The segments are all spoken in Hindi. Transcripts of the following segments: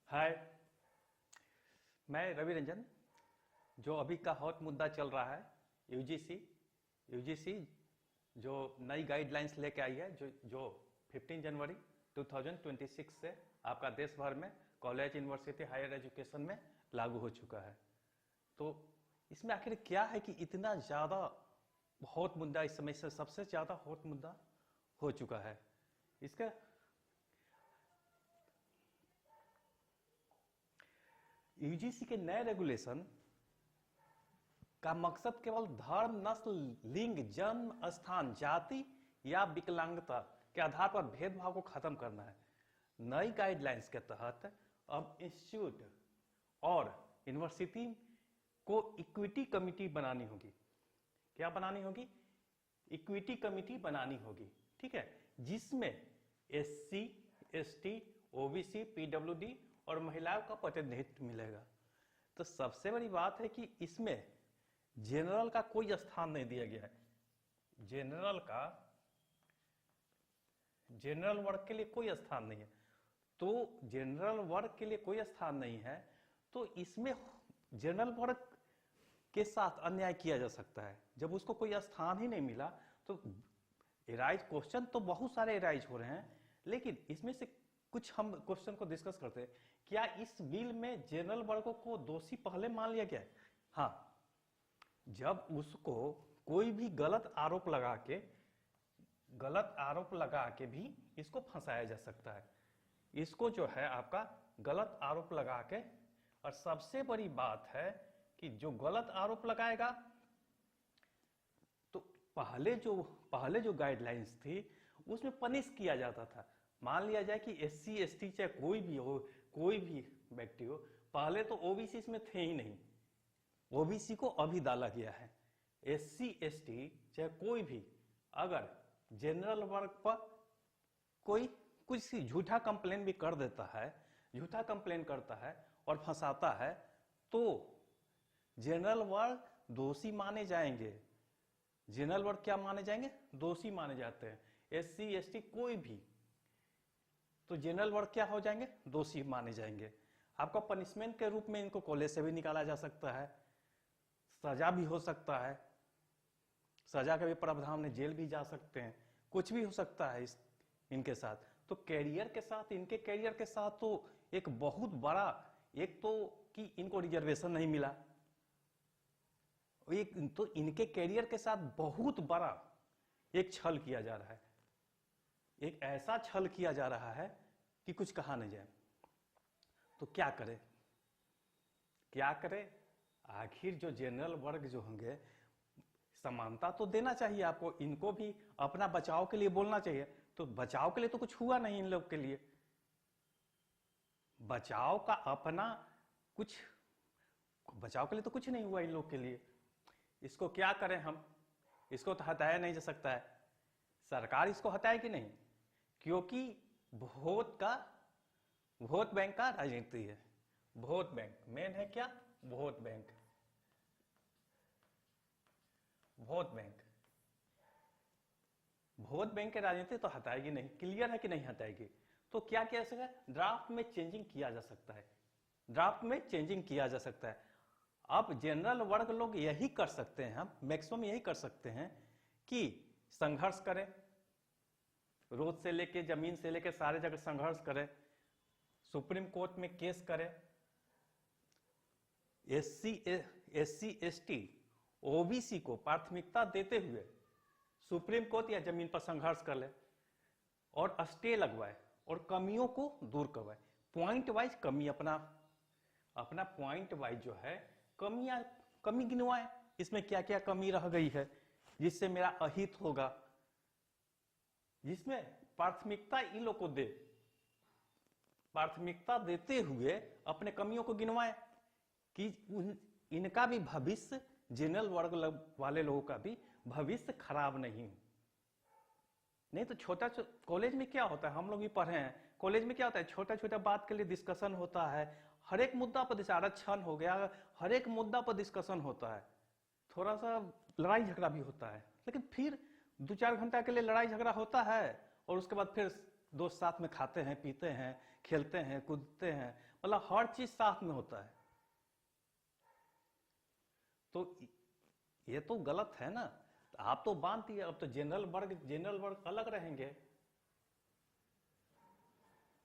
हाय, मैं रवि रंजन। जो अभी का हॉट मुद्दा चल रहा है, यूजीसी यूजीसी जो नई गाइडलाइंस लेके आई है, जो 15 जनवरी 2026 से आपका देश भर में कॉलेज, यूनिवर्सिटी, हायर एजुकेशन में लागू हो चुका है। तो इसमें आखिर क्या है कि इतना ज़्यादा हॉट मुद्दा इस समय से सबसे ज़्यादा हॉट मुद्दा हो चुका है। इसका यूजीसी के नए रेगुलेशन का मकसद केवल धर्म, नस्ल, लिंग, जन्म स्थान, जाति या विकलांगता के आधार पर भेदभाव को खत्म करना है। नई गाइडलाइंस के तहत अब इंस्टीट्यूट और यूनिवर्सिटी को इक्विटी कमिटी बनानी होगी। क्या बनानी होगी? इक्विटी कमिटी बनानी होगी, ठीक है, जिसमें एससी, एसटी, ओबीसी, पीडब्ल्यूडी और महिलाओं का प्रतिनिधित्व मिलेगा। तो सबसे बड़ी बात है कि इसमें जनरल का कोई स्थान नहीं दिया गया है। जनरल वर्ग के लिए कोई स्थान नहीं है। तो जनरल वर्ग के लिए कोई स्थान नहीं है, तो इसमें जनरल वर्ग के साथ अन्याय किया जा सकता है। जब उसको कोई स्थान ही नहीं मिला तो एराइज क्वेश्चन तो बहुत सारे एराइज हो रहे हैं, लेकिन इसमें से कुछ हम क्वेश्चन को डिस्कस करते हैं। क्या इस बिल में जनरल वर्गों को दोषी पहले मान लिया गया है? हाँ, जब उसको कोई भी गलत आरोप लगा के भी इसको फंसाया जा सकता है। इसको जो है आपका गलत आरोप लगा के, और सबसे बड़ी बात है कि जो गलत आरोप लगाएगा, तो पहले जो गाइडलाइंस थी उसमें पनिश किया जाता था। मान लिया जाए कि एससी, एसटी चाहे कोई भी हो, कोई भी व्यक्ति हो, पहले तो ओबीसी इसमें थे ही नहीं, ओबीसी को अभी डाला गया है। एससी, एसटी चाहे कोई भी अगर जनरल वर्ग पर कोई कुछ झूठा कंप्लेन भी कर देता है, झूठा कंप्लेन करता है और फंसाता है, तो जनरल वर्ग दोषी माने जाएंगे। जनरल वर्ग क्या माने जाएंगे? दोषी माने जाते हैं। एससी, एसटी कोई भी, तो जनरल वर्ग क्या हो जाएंगे? दोषी माने जाएंगे। आपका पनिशमेंट के रूप में इनको कॉलेज से भी निकाला जा सकता है, सजा भी हो सकता है, सजा का भी प्रावधान है, जेल भी जा सकते हैं, कुछ भी हो सकता है इनके साथ। तो कैरियर के साथ, इनके कैरियर के साथ तो एक बहुत बड़ा, एक तो कि इनको रिजर्वेशन नहीं मिला, एक तो इनके कैरियर के साथ बहुत बड़ा एक छल किया जा रहा है। एक ऐसा छल किया जा रहा है कि कुछ कहा नहीं जाए। तो क्या करे? आखिर जो जनरल वर्ग जो होंगे, समानता तो देना चाहिए आपको, इनको भी अपना बचाव के लिए बोलना चाहिए। तो बचाव के लिए तो कुछ हुआ नहीं इन लोग के लिए। बचाव के लिए तो कुछ नहीं हुआ इन लोग के लिए। इसको क्या करें हम? इसको तो हटाया नहीं जा सकता है। सरकार इसको हटाए कि नहीं? क्योंकि वोट बैंक का राजनीति है। वोट बैंक मेन है। क्या? वोट बैंक के राजनीति तो हटाएगी नहीं। क्लियर है कि नहीं हटाएगी? तो क्या किया जा सकता है? ड्राफ्ट में चेंजिंग किया जा सकता है। अब जनरल वर्ग लोग यही कर सकते हैं, हम मैक्सिमम यही कर सकते हैं कि संघर्ष करें, रोड से लेके जमीन से लेके सारे जगह संघर्ष करें, सुप्रीम कोर्ट में केस करें, एससी, एसटी, ओबीसी को प्राथमिकता देते हुए सुप्रीम कोर्ट या जमीन पर संघर्ष कर ले और स्टे लगवाए और कमियों को दूर करवाए। पॉइंट वाइज कमी, अपना पॉइंट वाइज जो है कमी गिनवाए, इसमें क्या क्या कमी रह गई है जिससे मेरा अहित होगा, जिसमें प्राथमिकता इन लोग को दे, प्राथमिकता देते हुए अपने कमियों को गिनवाए कि इनका भी भविष्य, जनरल वर्ग वाले लोगों का भी भविष्य खराब नहीं तो छोटा कॉलेज में क्या होता है, हम लोग भी पढ़े हैं, कॉलेज में क्या होता है, छोटा छोटा बात के लिए डिस्कशन होता है। हर एक मुद्दा पर, जैसे आरक्षण हो गया, हर एक मुद्दा पर डिस्कशन होता है, थोड़ा सा लड़ाई झगड़ा भी होता है, लेकिन फिर 2-4 घंटा के लिए लड़ाई झगड़ा होता है और उसके बाद फिर दोस्त साथ में खाते हैं, पीते हैं, खेलते हैं, कूदते हैं, मतलब हर चीज साथ में होता है। तो ये तो गलत है ना। आप तो बांध दिए, अब तो जनरल वर्ग अलग रहेंगे।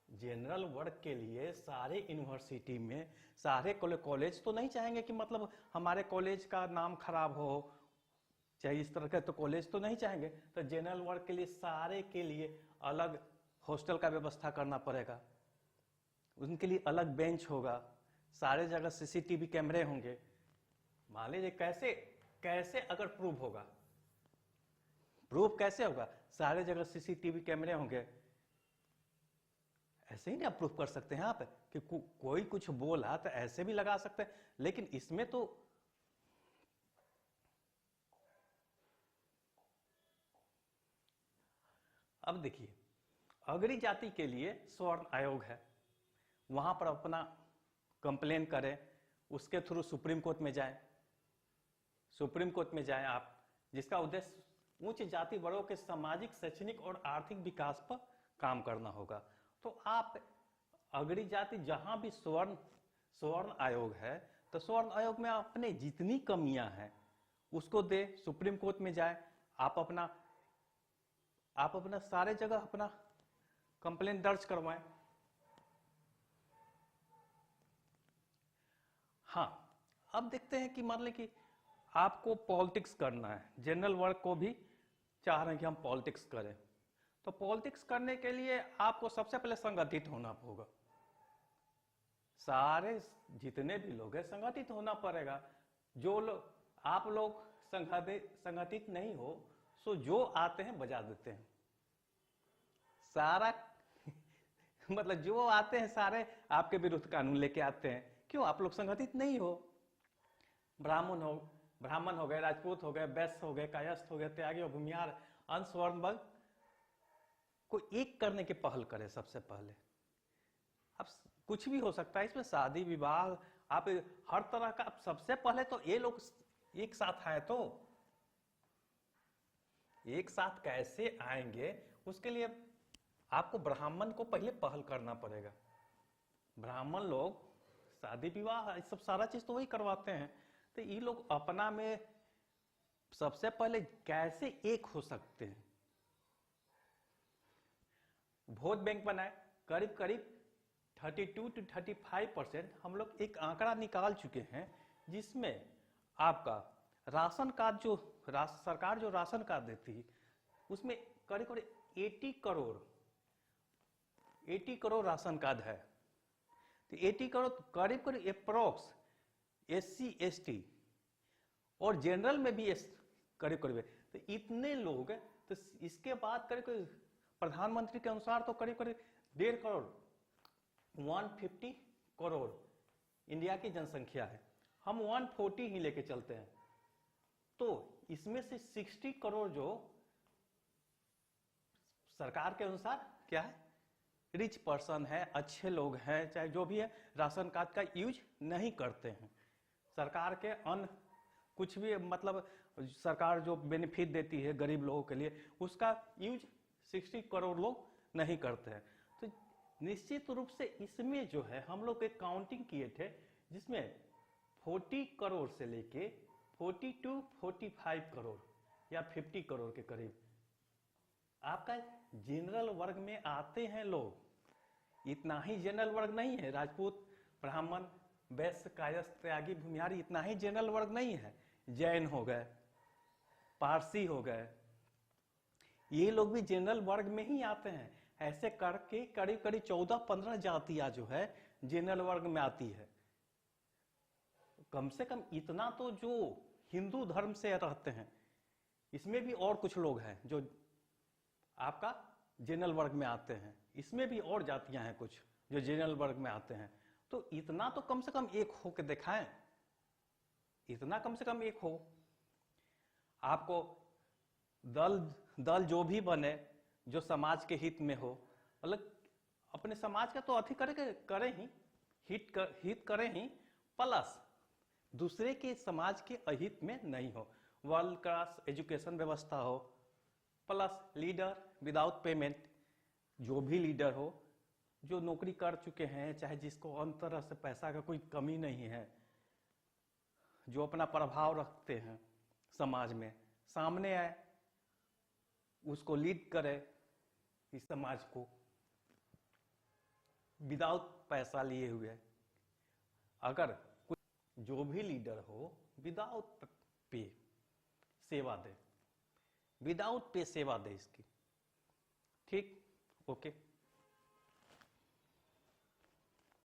जनरल वर्ग के लिए सारे यूनिवर्सिटी में सारे कॉलेज तो नहीं चाहेंगे कि मतलब हमारे कॉलेज का नाम खराब हो, चाहे इस तरह का, तो कॉलेज तो नहीं चाहेंगे। तो जनरल वर्ग के लिए सारे के लिए अलग हॉस्टल का व्यवस्था करना पड़ेगा, उनके लिए अलग बेंच होगा, सारे जगह सीसीटीवी कैमरे होंगे। मान लीजिए कैसे कैसे अगर प्रूफ कैसे होगा, सारे जगह सीसीटीवी कैमरे होंगे, ऐसे ही नहीं आप प्रूफ कर सकते हैं आप कि कोई कुछ बोला तो ऐसे भी लगा सकते हैं। लेकिन इसमें तो अब देखिए, अगड़ी जाति के लिए स्वर्ण आयोग है, वहां पर अपना कंप्लेन करें, उसके थ्रू सुप्रीम कोर्ट में जाएं, आप, जिसका उद्देश्य उच्च जाति वर्गों के सामाजिक, शैक्षणिक और आर्थिक विकास पर काम करना होगा। तो आप अगड़ी जाति जहां भी स्वर्ण आयोग है, तो स्वर्ण आयोग में अपने जितनी कमियां हैं उसको दे, सुप्रीम कोर्ट में जाए, आप अपना सारे जगह अपना कंप्लेन दर्ज करवाएं। हाँ, अब देखते हैं कि मान लें कि आपको पॉलिटिक्स करना है, जनरल वर्ग को भी चाह रहे हैं कि हम पॉलिटिक्स करें, तो पॉलिटिक्स करने के लिए आपको सबसे पहले संगठित होना होगा। सारे जितने भी लोग हैं संगठित होना पड़ेगा। जो लोग आप लोग संगठित नहीं हो, सो जो आते हैं बजा देते हैं सारा मतलब जो आते हैं सारे आपके विरुद्ध कानून लेके आते हैं। क्यों? आप लोग संगठित नहीं हो। ब्राह्मण हो गए, राजपूत हो गए, वैश्य हो गए, कायस्थ हो गए, त्यागी और भूमिहार, अनस्वर्ण वर्ग को एक करने की पहल करें सबसे पहले। अब कुछ भी हो सकता है इसमें, शादी विवाह, आप हर तरह का, सबसे पहले तो ये लोग एक साथ आए, तो एक साथ कैसे आएंगे उसके लिए आपको ब्राह्मण को पहले पहल करना पड़ेगा। ब्राह्मण लोग शादी विवाह सब सारा चीज तो वही करवाते हैं, तो ये लोग अपना में सबसे पहले कैसे एक हो सकते हैं। वोट बैंक बनाए, करीब करीब 32 to 35% हम लोग एक आंकड़ा निकाल चुके हैं, जिसमें आपका राशन कार्ड जो सरकार जो राशन कार्ड देती है उसमें करीब करीब 80 करोड़ राशन कार्ड है। तो 80 करोड़ करीब करीब अप्रोक्स SC ST और जनरल में भी करीब करीब, तो इतने लोग, तो इसके बाद करीब करीब प्रधानमंत्री के अनुसार तो करीब करीब 1.5 करोड़ 150 करोड़ इंडिया की जनसंख्या है, हम 140 ही लेके चलते हैं। तो इसमें से 60 करोड़ जो सरकार के अनुसार क्या है, रिच पर्सन है, अच्छे लोग हैं, चाहे जो भी है, राशन कार्ड का यूज नहीं करते हैं। सरकार के अन्य कुछ भी मतलब सरकार जो बेनिफिट देती है गरीब लोगों के लिए, उसका यूज 60 करोड़ लोग नहीं करते हैं। तो निश्चित रूप से इसमें जो है हम लोग एक काउंटिंग किए थे, जिसमें 40 करोड़ से लेके 40 to 45 करोड़ या 50 करोड़ के करीब आपका जनरल वर्ग में आते हैं लोग। इतना ही जनरल वर्ग नहीं है, राजपूत, ब्राह्मण, वैश्य, कायस्थ, त्यागी, भूमिहारी, इतना ही जनरल वर्ग नहीं है। जैन हो गए, पारसी हो गए, ये लोग भी जनरल वर्ग में ही आते हैं। ऐसे करके करीब करीब 14-15 जातियां जो है जनरल वर्ग में आती है। कम से कम इतना तो जो हिंदू धर्म से रहते हैं, इसमें भी और कुछ लोग हैं जो आपका जनरल वर्ग में आते हैं, इसमें भी और जातियां हैं कुछ जो जनरल वर्ग में आते हैं। तो इतना तो कम से कम एक हो के दिखाएं, इतना कम से कम एक हो। आपको दल जो भी बने जो समाज के हित में हो, मतलब अपने समाज का तो अति करें ही, हित करें ही, प्लस दूसरे के समाज के अहित में नहीं हो। वर्ल्ड क्लास एजुकेशन व्यवस्था हो, प्लस लीडर विदाउट पेमेंट, जो भी लीडर हो जो नौकरी कर चुके हैं, चाहे जिसको अन्य तरह से पैसा का कोई कमी नहीं है, जो अपना प्रभाव रखते हैं समाज में, सामने आए, उसको लीड करे इस समाज को विदाउट पैसा लिए हुए। अगर कुछ जो भी लीडर हो विदाउट पे सेवा दे, विदाउट पे सेवा दे इसकी, ठीक, ओके।